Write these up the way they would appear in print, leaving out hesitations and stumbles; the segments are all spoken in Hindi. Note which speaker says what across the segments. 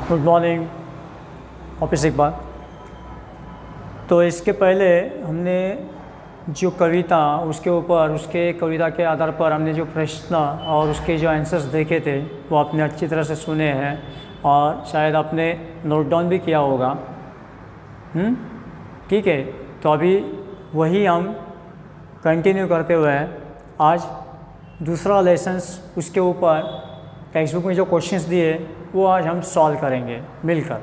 Speaker 1: गुड मॉर्निंग वापस एक बार। तो इसके पहले हमने जो कविता उसके ऊपर उसके कविता के आधार पर हमने जो प्रश्न और उसके जो आंसर्स देखे थे वो आपने अच्छी तरह से सुने हैं और शायद आपने नोट डाउन भी किया होगा। ठीक है, तो अभी वही हम कंटिन्यू करते हुए आज दूसरा लेसन्स उसके ऊपर टेक्स्ट बुक में जो क्वेश्चंस दिए वो आज हम सॉल्व करेंगे मिलकर।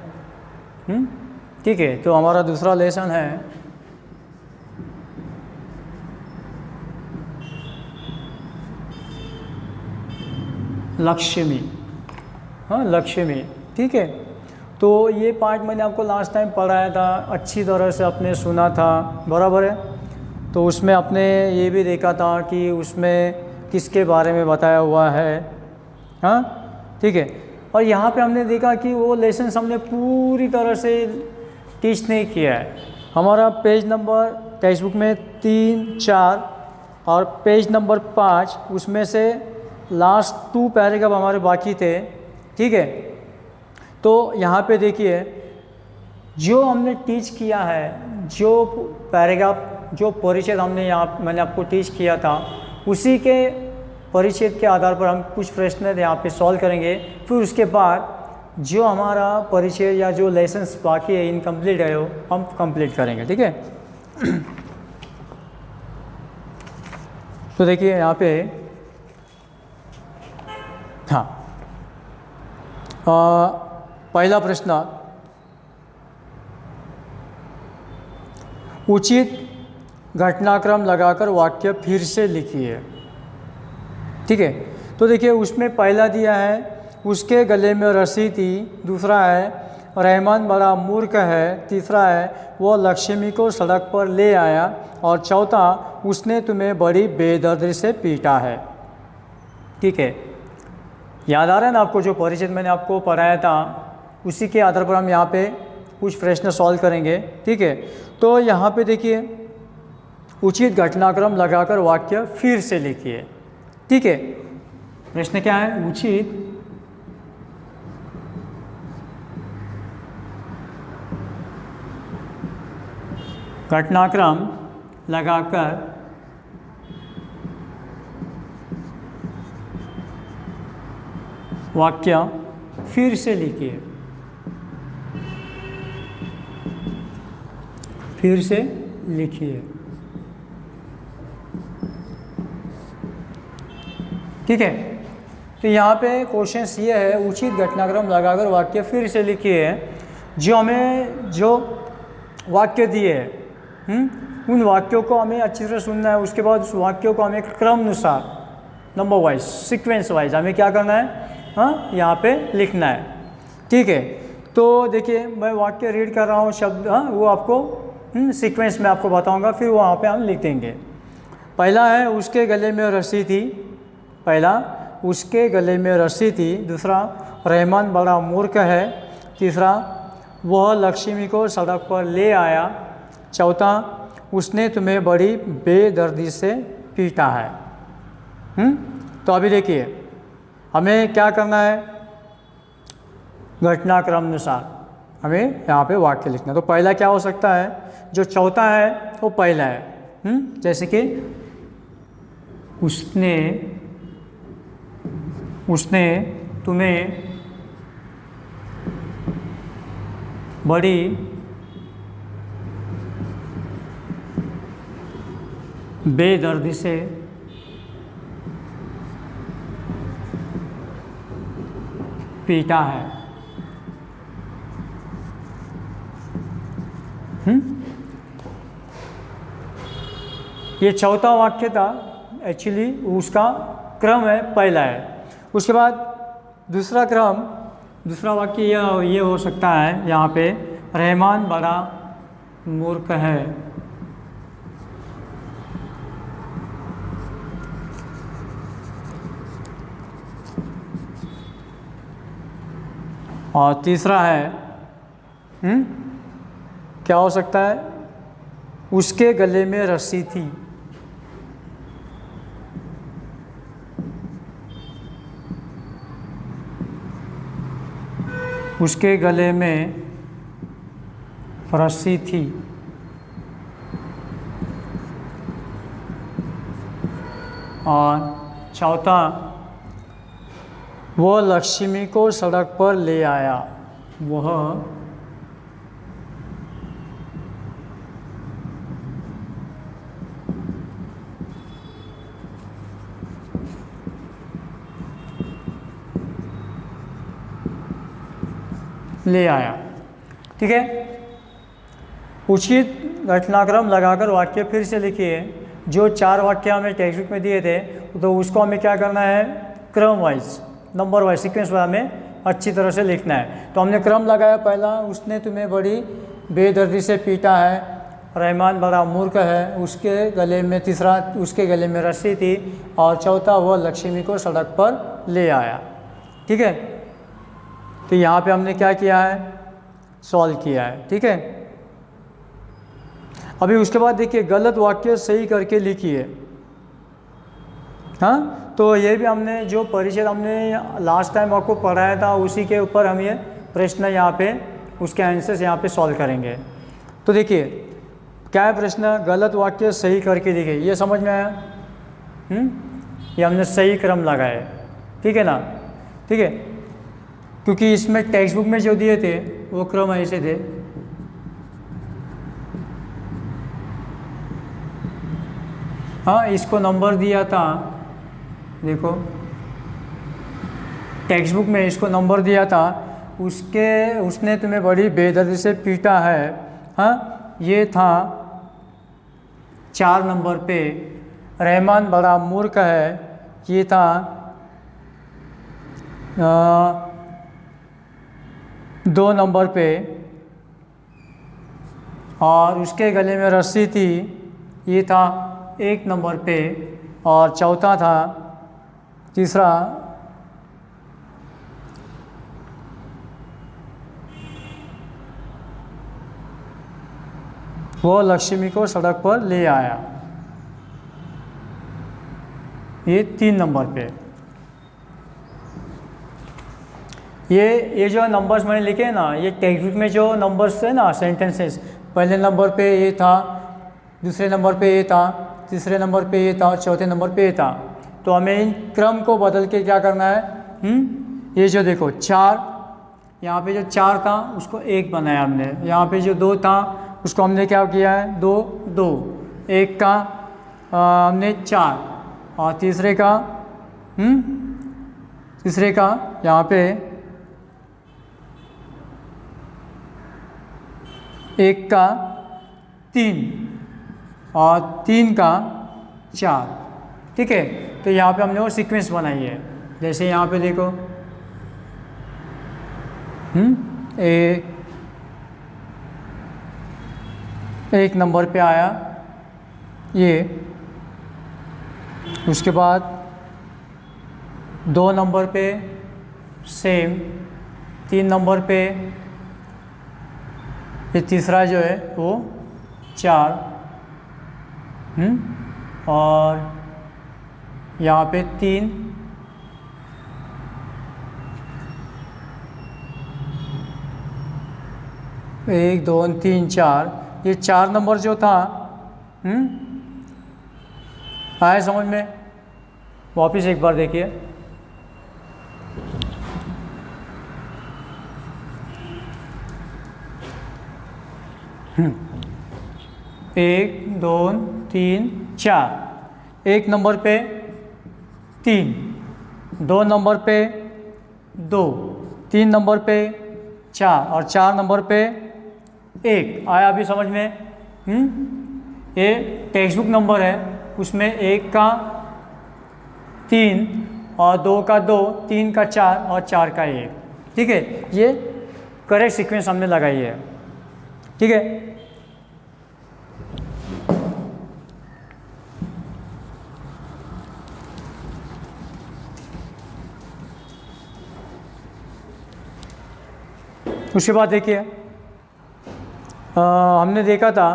Speaker 1: ठीक है, तो हमारा दूसरा लेसन है लक्ष्मी। हाँ, लक्ष्मी। ठीक है, तो ये पार्ट मैंने आपको लास्ट टाइम पढ़ाया था, अच्छी तरह से आपने सुना था, बराबर है। तो उसमें आपने ये भी देखा था कि उसमें किसके बारे में बताया हुआ है। हाँ, ठीक है। और यहाँ पे हमने देखा कि वो लेसन हमने पूरी तरह से टीच नहीं किया है। हमारा पेज नंबर टेक्स्ट बुक में 3, 4 और पेज नंबर 5 उसमें से लास्ट 2 पैराग्राफ हमारे बाकी थे। ठीक है, तो यहाँ पे देखिए जो हमने टीच किया है, जो पैराग्राफ जो परिचय हमने मैंने आपको टीच किया था उसी के परिचय के आधार पर हम कुछ प्रश्न यहाँ पे सॉल्व करेंगे। फिर उसके बाद जो हमारा परिचय या जो लेसन्स बाकी है इनकम्प्लीट है वो हम कंप्लीट करेंगे। ठीक है, तो देखिए यहाँ पे हाँ, पहला प्रश्न, उचित घटनाक्रम लगाकर वाक्य फिर से लिखिए। ठीक है, तो देखिए उसमें पहला दिया है उसके गले में रस्सी थी, दूसरा है रहमान बड़ा मूर्ख है, तीसरा है वो लक्ष्मी को सड़क पर ले आया और चौथा उसने तुम्हें बड़ी बेदर्दी से पीटा है। ठीक है, याद आ रहा है ना आपको जो परिचय मैंने आपको पढ़ाया था उसी के आधार पर हम यहाँ पे कुछ प्रश्न सॉल्व करेंगे। ठीक है, तो यहाँ पे देखिए उचित घटनाक्रम लगाकर वाक्य फिर से लिखिए। ठीक है, प्रश्न क्या है? उचित घटनाक्रम लगाकर वाक्य फिर से लिखिए। फिर से लिखिए। ठीक है, तो यहाँ पे क्वेश्चन ये है उचित घटनाक्रम लगाकर वाक्य फिर से लिखिए। जो हमें जो वाक्य दिए हैं उन वाक्यों को हमें अच्छी तरह सुनना है। उसके बाद उस वाक्यों को हमें क्रम अनुसार नंबर वाइज सीक्वेंस वाइज हमें क्या करना है, हाँ, यहाँ पे लिखना है। ठीक है, तो देखिए मैं वाक्य रीड कर रहा हूँ शब्द, हाँ, वो आपको सीक्वेंस में आपको बताऊँगा, फिर वहाँ पे हम लिख देंगे। पहला है उसके गले में रस्सी थी, पहला उसके गले में रस्सी थी, दूसरा रहमान बड़ा मूर्ख है, तीसरा वह लक्ष्मी को सड़क पर ले आया, चौथा उसने तुम्हें बड़ी बेदर्दी से पीटा है। तो अभी देखिए हमें क्या करना है, घटनाक्रम अनुसार हमें यहाँ पे वाक्य लिखना है। तो पहला क्या हो सकता है, जो चौथा है वो पहला है। जैसे कि उसने तुम्हें बड़ी बेदर्दी से पीटा है। ये चौथा वाक्य था, एक्चुअली उसका क्रम है, पहला है। उसके बाद दूसरा क्रम, दूसरा वाक्य ये हो सकता है यहाँ पे रहमान बड़ा मूर्ख है। और तीसरा है क्या हो सकता है, उसके गले में रस्सी थी। उसके गले में रस्सी थी। और चौथा, वो लक्ष्मी को सड़क पर ले आया। वह ले आया। ठीक है, उचित घटनाक्रम लगाकर वाक्य फिर से लिखिए। जो 4 वाक्य हमें टेक्स्ट बुक में दिए थे तो उसको हमें क्या करना है, क्रम wise, number wise, sequence wise हमें अच्छी तरह से लिखना है। तो हमने क्रम लगाया। पहला, उसने तुम्हें बड़ी बेदर्दी से पीटा है। रहमान बड़ा मूर्ख है। उसके गले में, तीसरा, उसके गले में रस्सी थी। और चौथा, वह लक्ष्मी को सड़क पर ले आया। ठीक है, तो यहाँ पे हमने क्या किया है, सॉल्व किया है। ठीक है, अभी उसके बाद देखिए गलत वाक्य सही करके लिखिए। हाँ, तो ये भी हमने जो परिचय हमने लास्ट टाइम आपको पढ़ाया था उसी के ऊपर हम ये प्रश्न यहाँ पे, उसके आंसर्स यहाँ पे सॉल्व करेंगे। तो देखिए क्या है प्रश्न, गलत वाक्य सही करके लिखिए। ये समझ में आया? ये हमने सही क्रम लगाए। ठीक है ना? ठीक है, क्योंकि इसमें टेक्स्ट बुक में जो दिए थे वो क्रम ऐसे थे। हाँ, इसको नंबर दिया था, देखो टेक्स्ट बुक में इसको नंबर दिया था। उसने तुम्हें बड़ी बेदर्दी से पीटा है। हाँ, ये था 4 नंबर पे। रहमान बड़ा मूर्ख है, ये था 2 नंबर पे। और उसके गले में रस्सी थी, ये था 1 नंबर पे। और चौथा था, तीसरा, वो लक्ष्मी को सड़क पर ले आया, ये 3 नंबर पे। ये जो नंबर्स मैंने लिखे हैं ना, ये टेक्स्ट बुक में जो नंबर्स है ना, सेंटेंसेस, पहले नंबर पे ये था, दूसरे नंबर पे ये था, तीसरे नंबर पे ये था, चौथे नंबर पे ये था। तो हमें इन क्रम को बदल के क्या करना है, ये जो देखो 4, यहाँ पे जो 4 था उसको 1 बनाया हमने। यहाँ पे जो 2 था उसको हमने क्या किया है, 2 2, 1 का हमने 4, और तीसरे का यहाँ पे 1 का 3 और 3 का 4। ठीक है, तो यहाँ पे हमने वो सीक्वेंस बनाई है। जैसे यहाँ पे देखो, एक नंबर पे आया ये, उसके बाद 2 नंबर पे सेम, 3 नंबर पे ये तीसरा जो है वो 4, और यहाँ पे 3, एक 2 3 4, ये 4 नंबर जो था, आया समझ में? वापिस एक बार देखिए, एक 2 3 4, 1 नंबर पे 3, 2 नंबर पे 2, 3 नंबर पे 4 और 4 नंबर पे 1। आया अभी समझ में? ये टेक्स्ट बुक नंबर है, उसमें 1 का 3 और 2 का 2, 3 का 4 और 4 का 1। ठीक है, ये करेक्ट सीक्वेंस हमने लगाई है। ठीक है, उसके बाद देखिए हमने देखा था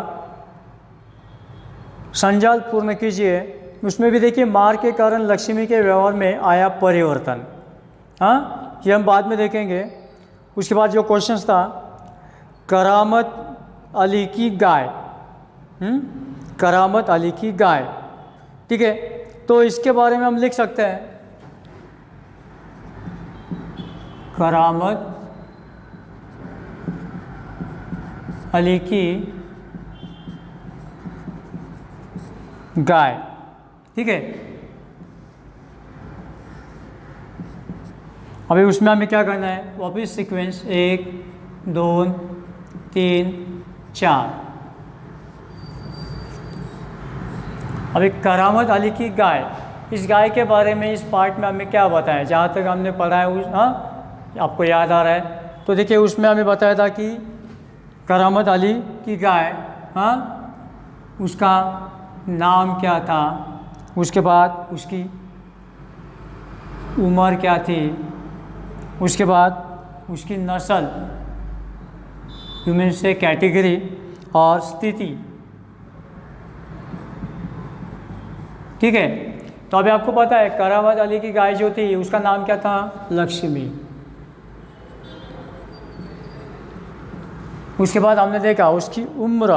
Speaker 1: संजाल पूर्ण कीजिए। उसमें भी देखिए मार के कारण लक्ष्मी के व्यवहार में आया परिवर्तन। हाँ, ये हम बाद में देखेंगे। उसके बाद जो क्वेश्चन था करामत अली की गाय, करामत अली की गाय, ठीक है। तो इसके बारे में हम लिख सकते हैं करामत अली की गाय, ठीक है। अभी उसमें हमें क्या करना है, वापस सीक्वेंस 1 2 3 4। अभी करामत अली की गाय, इस गाय के बारे में इस पार्ट में हमें क्या बताया, जहाँ तक हमने पढ़ा है उस, आपको याद आ रहा है तो देखिए उसमें हमें बताया था कि करामत अली की गाय, उसका नाम क्या था, उसके बाद उसकी उम्र क्या थी, उसके बाद उसकी नस्ल, ह्यूमन से कैटेगरी और स्थिति, ठीक है। तो अभी आपको पता है करामत अली की गाय जो थी उसका नाम क्या था, लक्ष्मी। उसके बाद हमने देखा उसकी उम्र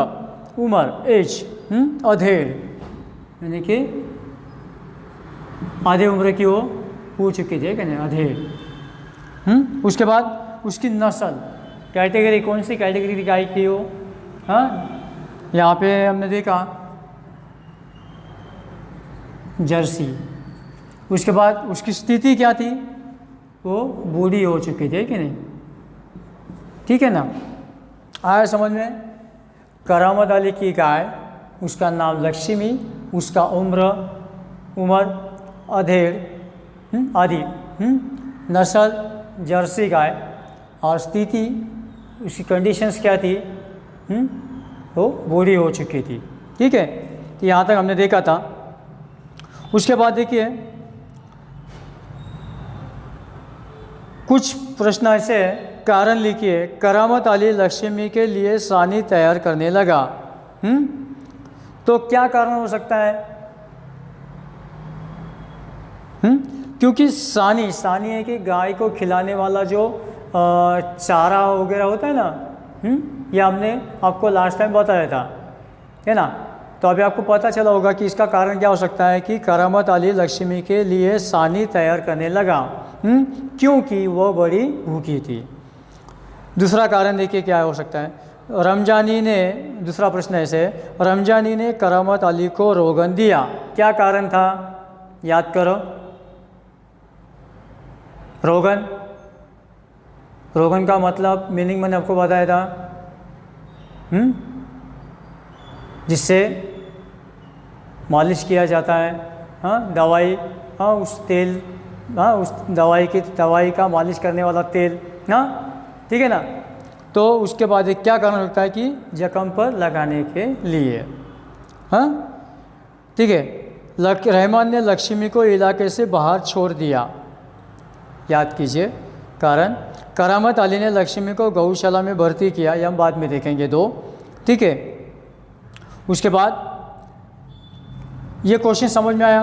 Speaker 1: एज, अधेड़, यानी कि आधे उम्र की वो हो चुकी थी, क्या अधेड़। उसके बाद उसकी नस्ल, कैटेगरी, कौन सी कैटेगरी की गाय थी वो, यहाँ पे हमने देखा जर्सी। उसके बाद उसकी स्थिति क्या थी, वो बूढ़ी हो चुकी थी कि नहीं, ठीक है ना। आया समझ में, करामत अली की गाय, उसका नाम लक्ष्मी, उसका उम्र अधेड़, आदि, नस्ल जर्सी गाय, और स्थिति उसकी कंडीशंस क्या थी, वो बूढ़ी हो चुकी थी, ठीक है। तो यहाँ तक हमने देखा था। उसके बाद देखिए कुछ प्रश्न ऐसे है, कारण लिखिए, करामत अली लक्ष्मी के लिए सानी तैयार करने लगा। तो क्या कारण हो सकता है, क्योंकि सानी है कि गाय को खिलाने वाला जो चारा वगैरह होता है ना, ये हमने आपको लास्ट टाइम बताया था, है ना। तो अभी आपको पता चला होगा कि इसका कारण क्या हो सकता है कि करामत अली लक्ष्मी के लिए सानी तैयार करने लगा, क्योंकि वह बड़ी भूखी थी। दूसरा कारण देखिए क्या हो सकता है, रमजानी ने, दूसरा प्रश्न ऐसे, रमजानी ने करामत अली को रोगन दिया, क्या कारण था, याद करो। रोगन का मतलब मीनिंग मैंने आपको बताया था, जिससे मालिश किया जाता है, दवाई, उस तेल, उस दवाई का मालिश करने वाला तेल, ठीक है ना। तो उसके बाद एक क्या कारण होता है कि जख्म पर लगाने के लिए, ठीक है। रहमान ने लक्ष्मी को इलाके से बाहर छोड़ दिया, याद कीजिए कारण। करामत अली ने लक्ष्मी को गौशाला में भर्ती किया, यह हम बाद में देखेंगे 2, ठीक है। उसके बाद ये क्वेश्चन समझ में आया,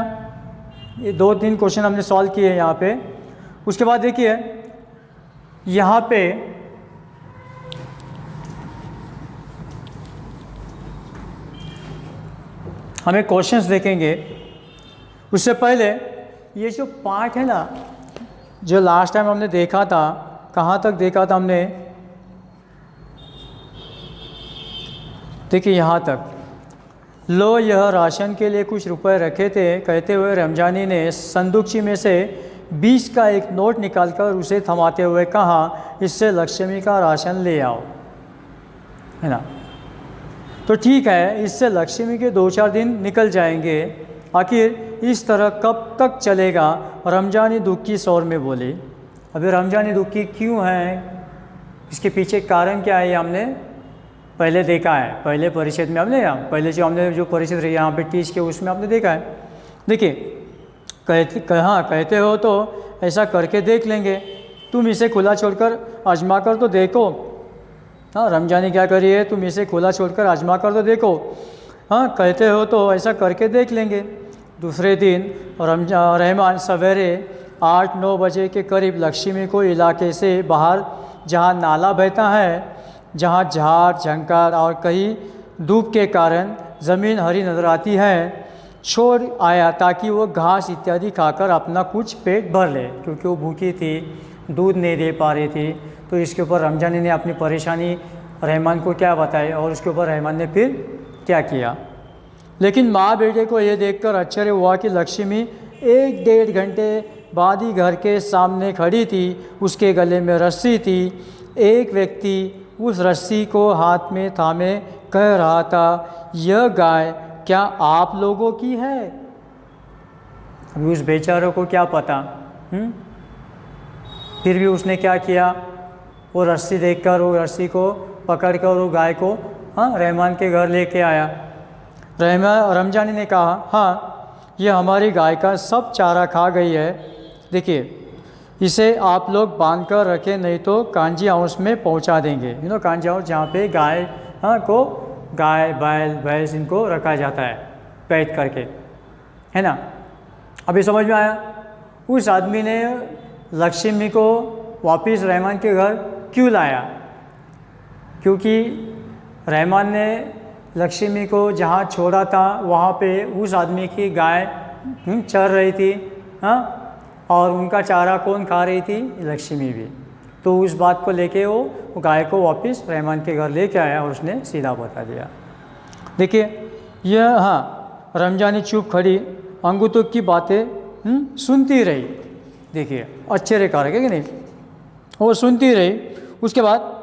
Speaker 1: ये 2-3 क्वेश्चन हमने सॉल्व किए यहाँ पे। उसके बाद देखिए यहाँ पे हमें क्वेश्चंस देखेंगे। उससे पहले ये जो पार्ट है ना, जो लास्ट टाइम हमने देखा था, कहाँ तक देखा था हमने, देखिए यहाँ तक, लो यह राशन के लिए कुछ रुपए रखे थे, कहते हुए रमजानी ने संदूकची में से 20 का एक नोट निकालकर उसे थमाते हुए कहा, इससे लक्ष्मी का राशन ले आओ, है ना। तो ठीक है, इससे लक्ष्मी के 2-4 दिन निकल जाएंगे, आखिर इस तरह कब तक चलेगा, रमजानी दुखी स्वर में बोले। अभी रमजानी दुखी क्यों है, इसके पीछे कारण क्या है, ये हमने पहले देखा है, पहले परिषद में हमने, पहले जो परिषद रही यहाँ पे टीच के, उसमें आपने देखा है। देखिए कहते हो तो ऐसा करके देख लेंगे, तुम इसे खुला छोड़कर आजमा कर तो देखो। रमजानी क्या करिए, तुम इसे खुला छोड़कर आजमा कर तो देखो। कहते हो तो ऐसा करके देख लेंगे। दूसरे दिन रहमान सवेरे 8-9 बजे के करीब लक्ष्मी को इलाके से बाहर जहाँ नाला बहता है, जहाँ झाड़ झंकार और कहीं धूप के कारण ज़मीन हरी नजर आती है, छोड़ आया ताकि वो घास इत्यादि खाकर अपना कुछ पेट भर ले, क्योंकि वो भूखी थी, दूध नहीं दे पा रही थी। तो इसके ऊपर रमजानी ने अपनी परेशानी रहमान को क्या बताई और उसके ऊपर रहमान ने फिर क्या किया। लेकिन माँ बेटे को ये देखकर आश्चर्य हुआ कि लक्ष्मी 1-1.5 घंटे बाद ही घर के सामने खड़ी थी। उसके गले में रस्सी थी। एक व्यक्ति उस रस्सी को हाथ में थामे कह रहा था, यह गाय क्या आप लोगों की है? अभी उस बेचारों को क्या पता। फिर भी उसने क्या किया, वो रस्सी देखकर वो रस्सी को पकड़कर वो गाय को रहमान के घर लेके आया। रमजानी ने कहा, हाँ यह हमारी गाय का सब चारा खा गई है, देखिए इसे आप लोग बांध कर रखें, नहीं तो कांजी हाउस में पहुंचा देंगे। कांजी हाउस जहाँ पे गाय बैल भैंस इनको रखा जाता है कैद करके, है ना। अभी समझ में आया उस आदमी ने लक्ष्मी को वापस रहमान के घर क्यों लाया? क्योंकि रहमान ने लक्ष्मी को जहाँ छोड़ा था वहाँ पे उस आदमी की गाय चर रही थी, और उनका चारा कौन खा रही थी? लक्ष्मी भी। तो उस बात को लेके वो गाय को वापस रहमान के घर लेके आया और उसने सीधा बता दिया। देखिए यह रमजानी चुप खड़ी अंगुतुक की बातें सुनती रही। देखिए आश्चर्य कारक है कि नहीं, वो सुनती रही। उसके बाद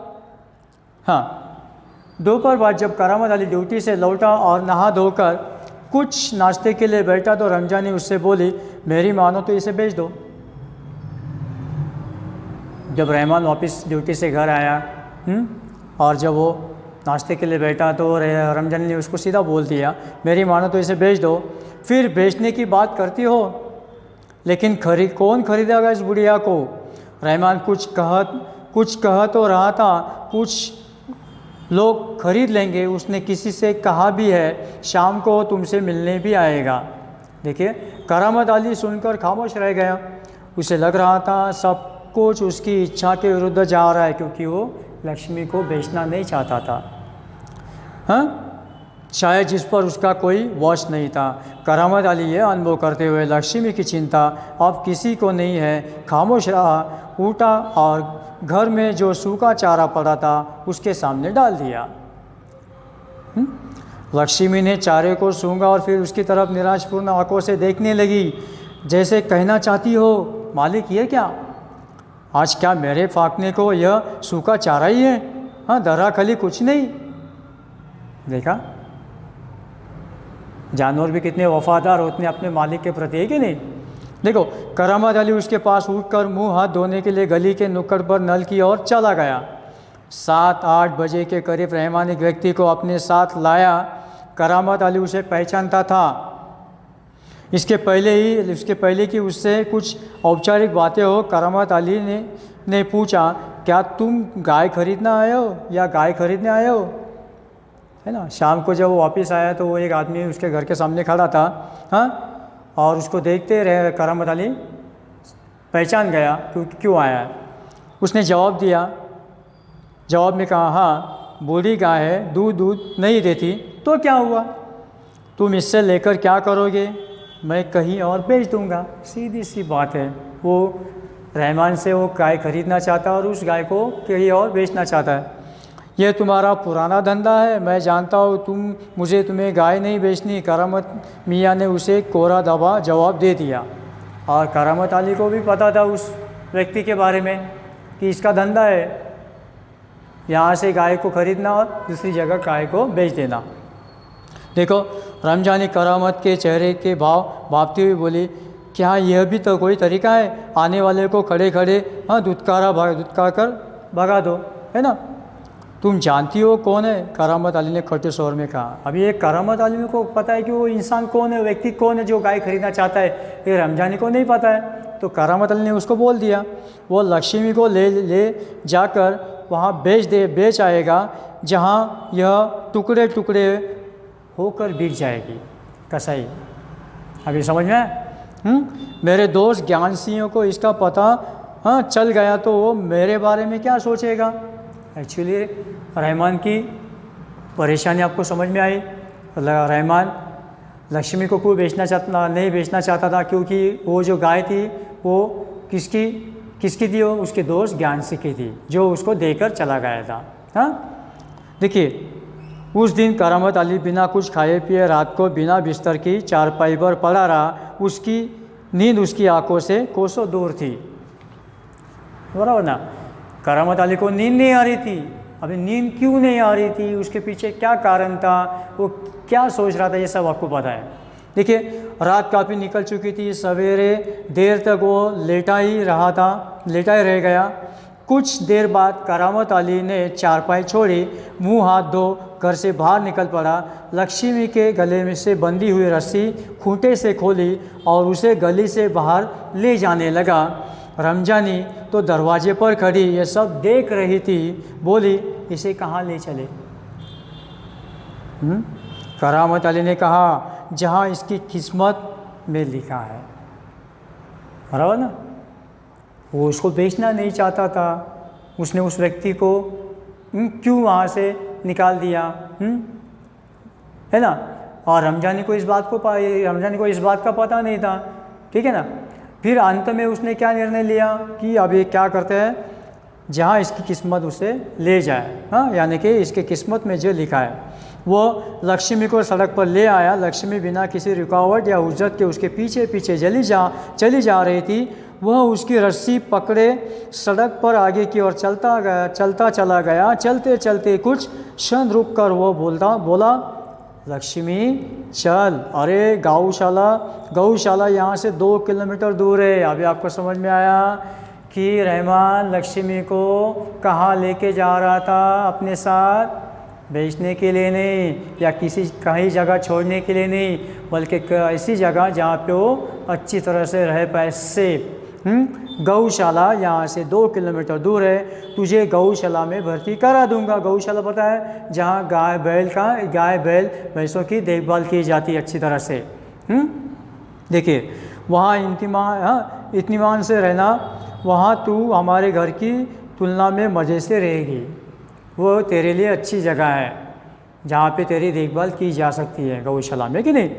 Speaker 1: दोपहर बाद जब करामत अली ड्यूटी से लौटा और नहा धोकर कुछ नाश्ते के लिए बैठा तो रमजानी उससे बोली, मेरी मानो तो इसे बेच दो। जब रहमान वापस ड्यूटी से घर आया और जब वो नाश्ते के लिए बैठा तो रमजानी ने उसको सीधा बोल दिया, मेरी मानो तो इसे बेच दो। फिर बेचने की बात करती हो, लेकिन कौन खरीदेगा इस बुढ़िया को? रहमान कुछ कह तो रहा था, कुछ लोग खरीद लेंगे। उसने किसी से कहा भी है शाम को तुमसे मिलने भी आएगा। देखिए करामत अली सुनकर खामोश रह गया। उसे लग रहा था सब कुछ उसकी इच्छा के विरुद्ध जा रहा है, क्योंकि वो लक्ष्मी को बेचना नहीं चाहता था। शायद जिस पर उसका कोई वश नहीं था। करामत अली ये अनुभव करते हुए लक्ष्मी की चिंता अब किसी को नहीं है, खामोश रहा। उठा और घर में जो सूखा चारा पड़ा था उसके सामने डाल दिया। लक्ष्मी ने चारे को सूंघा और फिर उसकी तरफ निराशपूर्ण आंखों से देखने लगी, जैसे कहना चाहती हो, मालिक ये क्या, आज क्या मेरे फाकने को यह सूखा चारा ही है? दराखली कुछ नहीं। देखा जानवर भी कितने वफादार होते हैं अपने मालिक के प्रति, है कि नहीं। देखो करामत अली उसके पास उठकर मुंह हाथ धोने के लिए गली के नुक्कड़ पर नल की ओर चला गया। 7-8 बजे के करीब रहमान एक व्यक्ति को अपने साथ लाया। करामत अली उसे पहचानता था। इसके पहले कि उससे कुछ औपचारिक बातें हो, करामत अली ने पूछा, क्या तुम गाय खरीदना आए हो या गाय खरीदने आए हो? है ना। शाम को जब वो वापस आया तो वो एक आदमी उसके घर के सामने खड़ा था। और उसको देखते रहे करामत अली पहचान गया क्यों आया है। उसने जवाब दिया। जवाब में कहा, हाँ बूढ़ी गाय है, दूध नहीं देती। तो क्या हुआ, तुम इससे लेकर क्या करोगे? मैं कहीं और बेच दूंगा। सीधी सी बात है। वो रहमान से वो गाय खरीदना चाहता है और उस गाय को कहीं और बेचना चाहता है। यह तुम्हारा पुराना धंधा है, मैं जानता हूँ। तुम्हें गाय नहीं बेचनी। करामत मियाँ ने उसे कोरा दबा जवाब दे दिया। और करामत अली को भी पता था उस व्यक्ति के बारे में कि इसका धंधा है यहाँ से गाय को खरीदना और दूसरी जगह गाय को बेच देना। देखो रमजानी करामत के चेहरे के भाव भापती हुई बोली, क्या यह भी तो कोई तरीका है? आने वाले को खड़े खड़े धुतकार कर भगा दो, है ना। तुम जानती हो कौन है? करामत अली ने खट्टे स्वर में कहा। अभी एक करामत अली को पता है कि वो इंसान कौन है, व्यक्ति कौन है जो गाय खरीदना चाहता है, ये रमजानी को नहीं पता है। तो करामत अली ने उसको बोल दिया, वो लक्ष्मी को ले जाकर वहाँ बेच आएगा, जहाँ यह टुकड़े टुकड़े होकर बिक जाएगी। कसाई अभी समझ में? मेरे दोस्त ज्ञान सिंह को इसका पता हाँ चल गया तो वो मेरे बारे में क्या सोचेगा। एक्चुअली रहमान की परेशानी आपको समझ में आई। रहमान लक्ष्मी को कोई नहीं बेचना चाहता था, क्योंकि वो जो गाय थी वो किसकी थी, वो उसके दोस्त ज्ञानसी की थी, जो उसको देकर चला गया था। हाँ देखिए, उस दिन करामत अली बिना कुछ खाए पिए रात को बिना बिस्तर की चारपाई पर पड़ा रहा। उसकी नींद उसकी आंखों से कोसों दूर थी। बराबर ना। करामत अली को नींद नहीं आ रही थी। अभी नींद क्यों नहीं आ रही थी, उसके पीछे क्या कारण था, वो क्या सोच रहा था, ये सब आपको पता है। देखिए, रात काफ़ी निकल चुकी थी। सवेरे देर तक वो लेटा ही रह गया। कुछ देर बाद करामत अली ने चारपाई छोड़ी, मुंह हाथ धो घर से बाहर निकल पड़ा। लक्ष्मी के गले में से बंधी हुई रस्सी खूंटे से खोली और उसे गली से बाहर ले जाने लगा। रमजानी तो दरवाजे पर खड़ी ये सब देख रही थी। बोली, इसे कहाँ ले चले। करामत अली ने कहा, जहाँ इसकी किस्मत में लिखा है। बराबर ना। वो उसको बेचना नहीं चाहता था, उसने उस व्यक्ति को क्यों वहाँ से निकाल दिया, है ना। और रमजानी को इस बात का पता नहीं था, ठीक है ना। फिर अंत में उसने क्या निर्णय लिया कि अब ये क्या करते हैं, जहाँ इसकी किस्मत उसे ले जाए। हाँ, यानी कि इसके किस्मत में जो लिखा है। वो लक्ष्मी को सड़क पर ले आया। लक्ष्मी बिना किसी रुकावट या उज्जत के उसके पीछे पीछे चली जा रही थी। वह उसकी रस्सी पकड़े सड़क पर आगे की ओर चलता चला गया। चलते चलते कुछ क्षण रुक कर वो बोला, लक्ष्मी चल। अरे गौशाला यहाँ से 2 किलोमीटर दूर है। अभी आपको समझ में आया कि रहमान लक्ष्मी को कहाँ लेके जा रहा था, अपने साथ बेचने के लिए नहीं, या कहीं जगह छोड़ने के लिए नहीं, बल्कि ऐसी जगह जहाँ पे वो अच्छी तरह से रह पाए, सेफ। गौशाला यहाँ से 2 किलोमीटर दूर है। तुझे गौशाला में भर्ती करा दूंगा। गौशाला पता है, जहाँ गाय बैल भैंसों की देखभाल की जाती है अच्छी तरह से। देखिए, वहाँ इत्मीनान से रहना। वहाँ तू हमारे घर की तुलना में मज़े से रहेगी। वो तेरे लिए अच्छी जगह है जहाँ पे तेरी देखभाल की जा सकती है, गौशाला में, कि नहीं।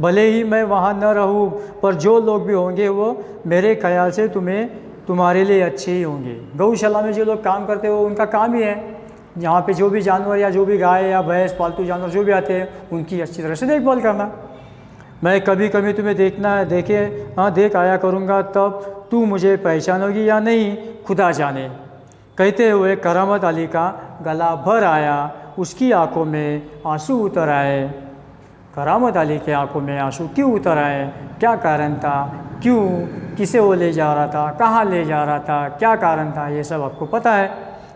Speaker 1: भले ही मैं वहाँ न रहूँ, पर जो लोग भी होंगे वो मेरे ख्याल से तुम्हारे लिए अच्छे ही होंगे। गौशाला में जो लोग काम करते हैं वो उनका काम ही है, यहाँ पे जो भी जानवर या जो भी गाय या भैंस पालतू जानवर जो भी आते हैं उनकी अच्छी तरह से देखभाल करना। मैं कभी कभी तुम्हें देख आया करूँगा, तब तू मुझे पहचानोगी या नहीं खुदा जाने। कहते हुए करामत अली का गला भर आया। उसकी आंखों में आंसू उतर आए। करामत अली के आंखों में आंसू क्यों उतर आए, क्या कारण था, क्यों, किसे वो ले जा रहा था, कहाँ ले जा रहा था, क्या कारण था, ये सब आपको पता है।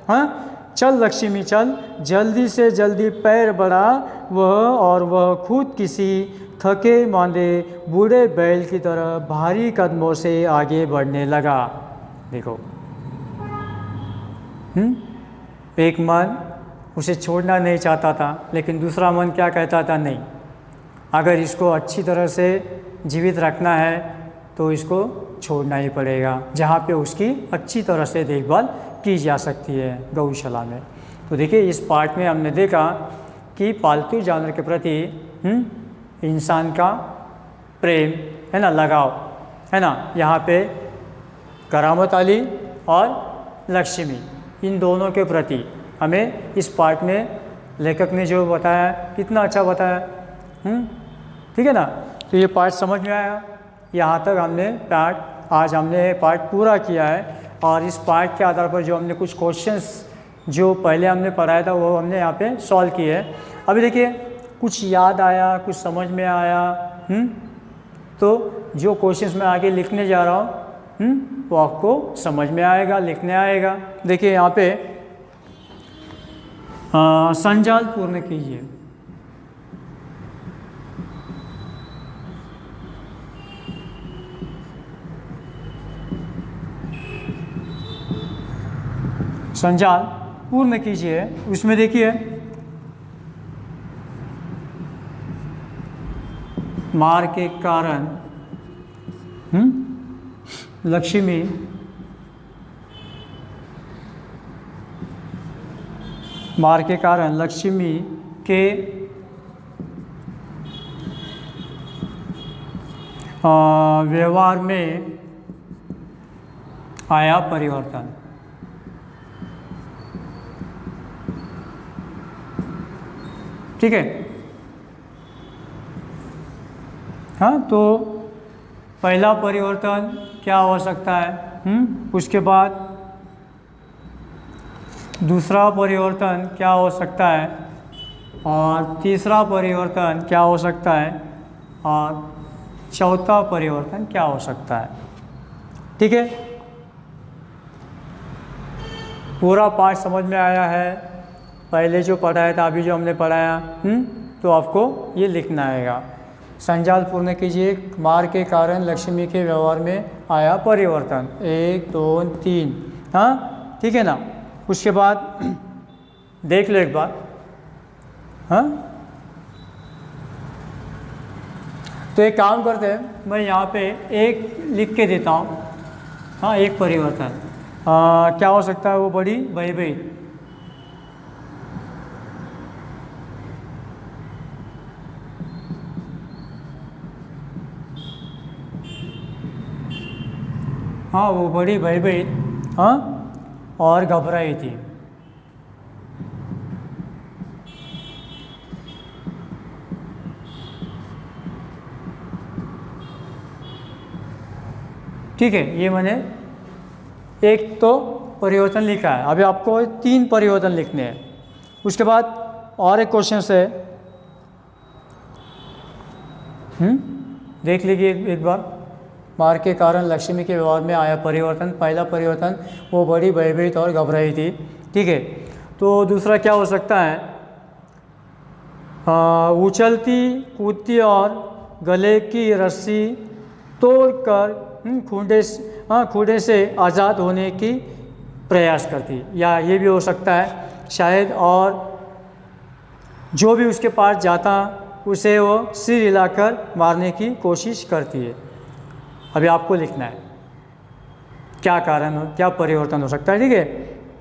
Speaker 1: हाँ, चल लक्ष्मी चल, जल्दी से जल्दी पैर बढ़ा। वह खुद किसी थके मांदे बूढ़े बैल की तरह भारी कदमों से आगे बढ़ने लगा। देखो, एक मन उसे छोड़ना नहीं चाहता था, लेकिन दूसरा मन क्या कहता था, नहीं, अगर इसको अच्छी तरह से जीवित रखना है तो इसको छोड़ना ही पड़ेगा, जहाँ पे उसकी अच्छी तरह से देखभाल की जा सकती है, गौशाला में। तो देखिए, इस पार्ट में हमने देखा कि पालतू जानवर के प्रति इंसान का प्रेम है ना, लगाव है ना। यहाँ पे करामत अली और लक्ष्मी, इन दोनों के प्रति हमें इस पार्ट में लेखक ने जो बताया कितना अच्छा बताया। ठीक है ना। तो ये पार्ट समझ में आया। यहाँ तक आज हमने पार्ट पूरा किया है, और इस पार्ट के आधार पर जो हमने कुछ क्वेश्चंस जो पहले हमने पढ़ाया था वो हमने यहाँ पे सॉल्व किए हैं। अभी देखिए, कुछ याद आया, कुछ समझ में आया, तो जो क्वेश्चंस मैं आगे लिखने जा रहा हूँ वो आपको समझ में आएगा, लिखने आएगा। देखिए यहाँ पे संजाल पूर्ण कीजिए। संजाल पूर्ण कीजिए। उसमें देखिए, मार के कारण लक्ष्मी मार के कारण लक्ष्मी के व्यवहार में आया परिवर्तन। ठीक है। हाँ, तो पहला परिवर्तन क्या हो सकता है, उसके बाद दूसरा परिवर्तन क्या हो सकता है, और तीसरा परिवर्तन क्या हो सकता है, और चौथा परिवर्तन क्या हो सकता है। ठीक है, पूरा पाठ समझ में आया है। पहले जो पढ़ाया था, अभी जो हमने पढ़ाया, तो आपको ये लिखना आएगा। संजाल पूर्ण कीजिए। मार के कारण लक्ष्मी के व्यवहार में आया परिवर्तन, 1 2 3। हाँ, ठीक है ना। उसके बाद देख लो एक बार। हाँ, तो एक काम करते हैं, मैं यहाँ पे एक लिख के देता हूँ। हाँ, एक परिवर्तन क्या हो सकता है, वो बड़ी भयभीत। हाँ, वो बड़ी भयभीत, हाँ, और घबराई थी। ठीक है, ये मैंने एक तो परिवर्तन लिखा है। अभी आपको 3 परिवर्तन लिखने हैं। उसके बाद और एक क्वेश्चन है, देख लीजिए एक बार। मार के कारण लक्ष्मी के व्यवहार में आया परिवर्तन। पहला परिवर्तन, वो बड़ी भयभीत और घबराई थी। ठीक है, तो दूसरा क्या हो सकता है, उछलती कूदती और गले की रस्सी तोड़कर खूंटे से आज़ाद होने की प्रयास करती। या ये भी हो सकता है शायद, और जो भी उसके पास जाता उसे वो सिर हिलाकर मारने की कोशिश करती है। अभी आपको लिखना है क्या कारण हो, क्या परिवर्तन हो सकता है। ठीक है,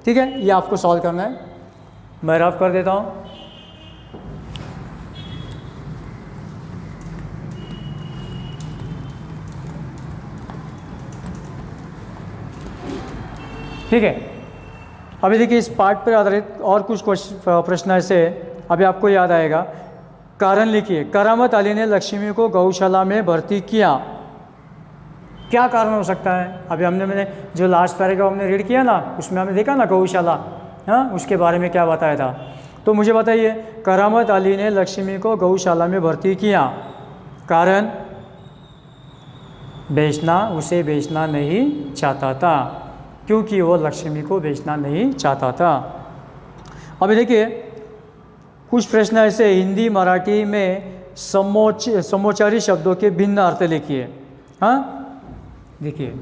Speaker 1: ठीक है, ये आपको सॉल्व करना है। मैं रफ कर देता हूँ। ठीक है, अभी देखिए इस पार्ट पर आधारित और कुछ प्रश्न ऐसे अभी आपको याद आएगा। कारण लिखिए। करामत अली ने लक्ष्मी को गौशाला में भर्ती किया। क्या कारण हो सकता है। अभी मैंने जो लास्ट पैराग्राफ हमने रीड किया ना, उसमें हमने देखा ना गौशाला, हाँ, उसके बारे में क्या बताया था। तो मुझे बताइए, करामत अली ने लक्ष्मी को गौशाला में भर्ती किया। कारण, उसे बेचना नहीं चाहता था, क्योंकि वो लक्ष्मी को बेचना नहीं चाहता था। अभी देखिए कुछ प्रश्न ऐसे हिंदी मराठी में समोच्चारी शब्दों के भिन्न अर्थ लिखिए। हाँ, देखिए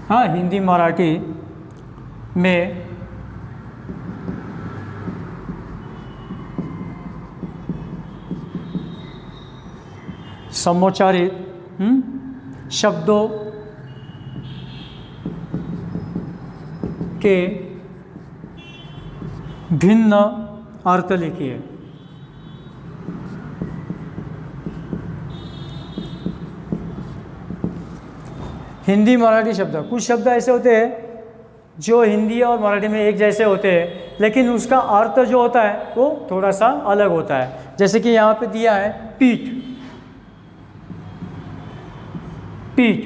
Speaker 1: हाँ, हिंदी मराठी में समोच्चारित शब्दों के भिन्न अर्थ लिखिए। हिंदी मराठी शब्द, कुछ शब्द ऐसे होते हैं जो हिंदी और मराठी में एक जैसे होते हैं, लेकिन उसका अर्थ जो होता है वो थोड़ा सा अलग होता है। जैसे कि यहाँ पे दिया है पीठ, पीठ।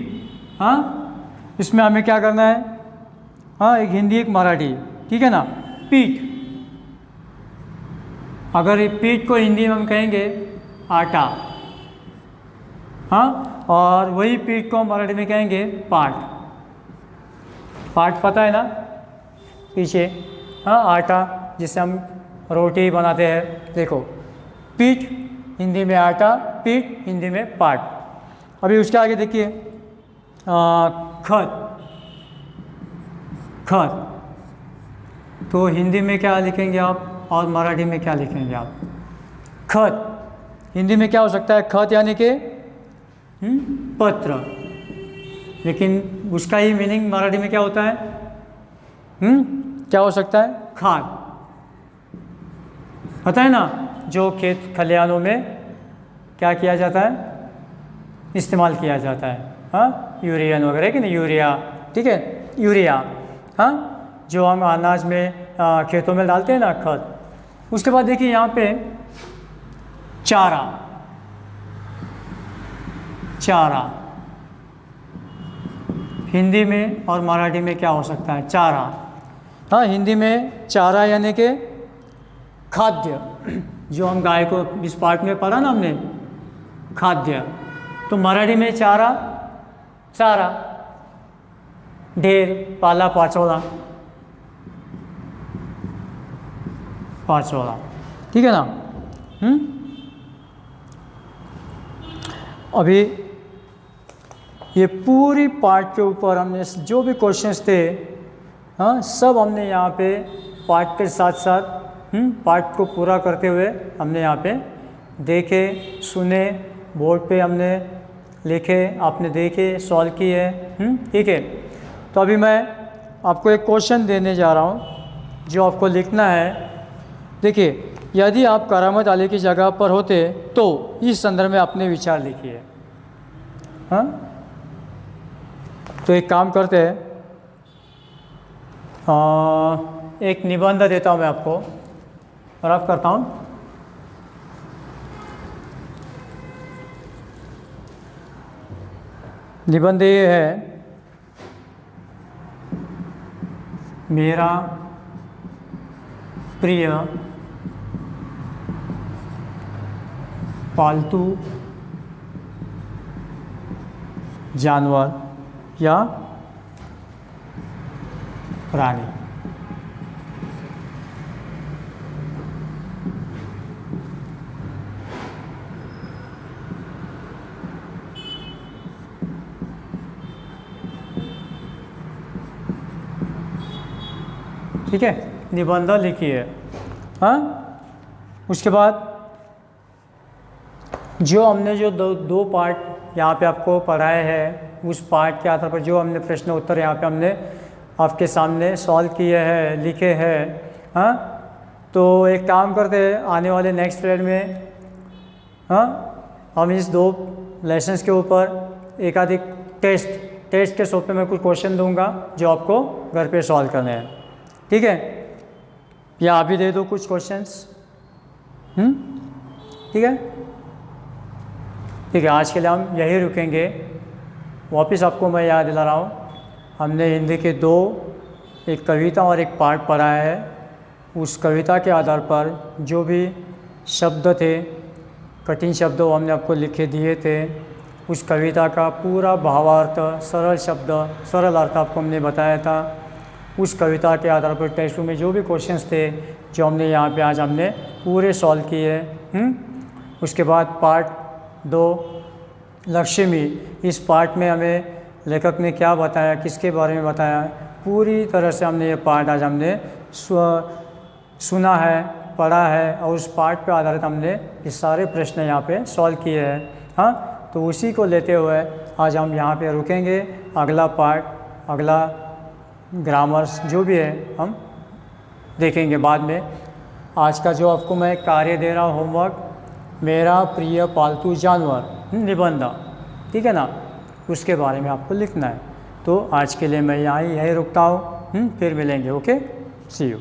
Speaker 1: हाँ, इसमें हमें क्या करना है, हाँ, एक हिंदी एक मराठी, ठीक है ना। पीठ, अगर ये पीठ को हिंदी में हम कहेंगे आटा, हाँ, और वही पीठ को मराठी में कहेंगे पाट। पाट पता है ना, पीछे, हाँ, आटा जिससे हम रोटी बनाते हैं। देखो, पीठ हिंदी में आटा, पीठ हिंदी में पाट। अभी उसके आगे देखिए खत, खत, तो हिंदी में क्या लिखेंगे आप और मराठी में क्या लिखेंगे आप। खत हिंदी में क्या हो सकता है, खत यानी कि पत्र, लेकिन उसका ही मीनिंग मराठी में क्या होता है? क्या हो सकता है? खाद। पता है ना, जो खेत खलिहानों में क्या किया जाता है, इस्तेमाल किया जाता है, हाँ, यूरियन वगैरह कि नहीं, यूरिया, ठीक है, यूरिया, हाँ, जो हम अनाज में खेतों में डालते हैं ना, खाद। उसके बाद देखिए यहाँ पे चारा, चारा हिंदी में और मराठी में क्या हो सकता है? चारा। हाँ, हिंदी में चारा यानी कि खाद्य, जो हम गाय को इस पार्ट में पढ़ा ना हमने, खाद्य। तो मराठी में चारा, चारा, ढेर, पाला, पाचोला, पाचोला, ठीक है ना। अभी ये पूरी पार्ट के ऊपर हमने जो भी क्वेश्चंस थे, हाँ, सब हमने यहाँ पे पार्ट के साथ साथ पार्ट को पूरा करते हुए हमने यहाँ पे देखे, सुने, बोर्ड पे हमने लिखे, आपने देखे, सॉल्व किए, ठीक है। तो अभी मैं आपको एक क्वेश्चन देने जा रहा हूँ जो आपको लिखना है। देखिए, यदि आप करामत अली की जगह पर होते तो इस संदर्भ में अपने विचार लिखिए। हाँ, तो एक काम करते हैं, एक निबंध देता हूँ मैं आपको, रफ करता हूँ। निबंध ये है, मेरा प्रिय पालतू जानवर या प्राणी। ठीक है, निबंध लिखिए। हाँ, उसके बाद जो हमने जो दो पार्ट यहाँ पे आपको पढ़ाए हैं, उस पार्ट के आधार पर जो हमने प्रश्न उत्तर यहाँ पे हमने आपके सामने सॉल्व किए हैं, लिखे हैं। हाँ, तो एक काम करते हैं, आने वाले नेक्स्ट पीरियड में, हाँ, हम इस 2 लेसन्स के ऊपर एकाधिक टेस्ट के स्वरूप में मैं कुछ क्वेश्चन दूंगा जो आपको घर पे सॉल्व करने हैं, ठीक है। या अभी दे दो कुछ क्वेश्चंस, ठीक है, ठीक है। आज के लिए हम यही रुकेंगे। वापस आपको मैं याद दिला रहा हूँ, हमने हिंदी के 2, एक कविता और एक पाठ पढ़ा है। उस कविता के आधार पर जो भी शब्द थे, कठिन शब्द, वो हमने आपको लिखे दिए थे। उस कविता का पूरा भावार्थ, सरल शब्द, सरल अर्थ आपको हमने बताया था। उस कविता के आधार पर टेस्ट में जो भी क्वेश्चंस थे, जो हमने यहाँ पे आज हमने पूरे सॉल्व किए। उसके बाद पार्ट 2 लक्ष्मी, इस पार्ट में हमें लेखक ने क्या बताया, किसके बारे में बताया, पूरी तरह से हमने ये पार्ट आज हमने सुना है, पढ़ा है, और उस पार्ट पे आधारित हमने ये सारे प्रश्न यहाँ पे सॉल्व किए हैं। हाँ, तो उसी को लेते हुए आज हम यहाँ पे रुकेंगे। अगला पार्ट, अगला ग्रामर्स जो भी है हम देखेंगे बाद में। आज का जो आपको मैं कार्य दे रहा हूँ, होमवर्क, मेरा प्रिय पालतू जानवर निबंध, ठीक है ना, उसके बारे में आपको लिखना है। तो आज के लिए मैं यहीं रुकता हूँ, फिर मिलेंगे। Okay, see you.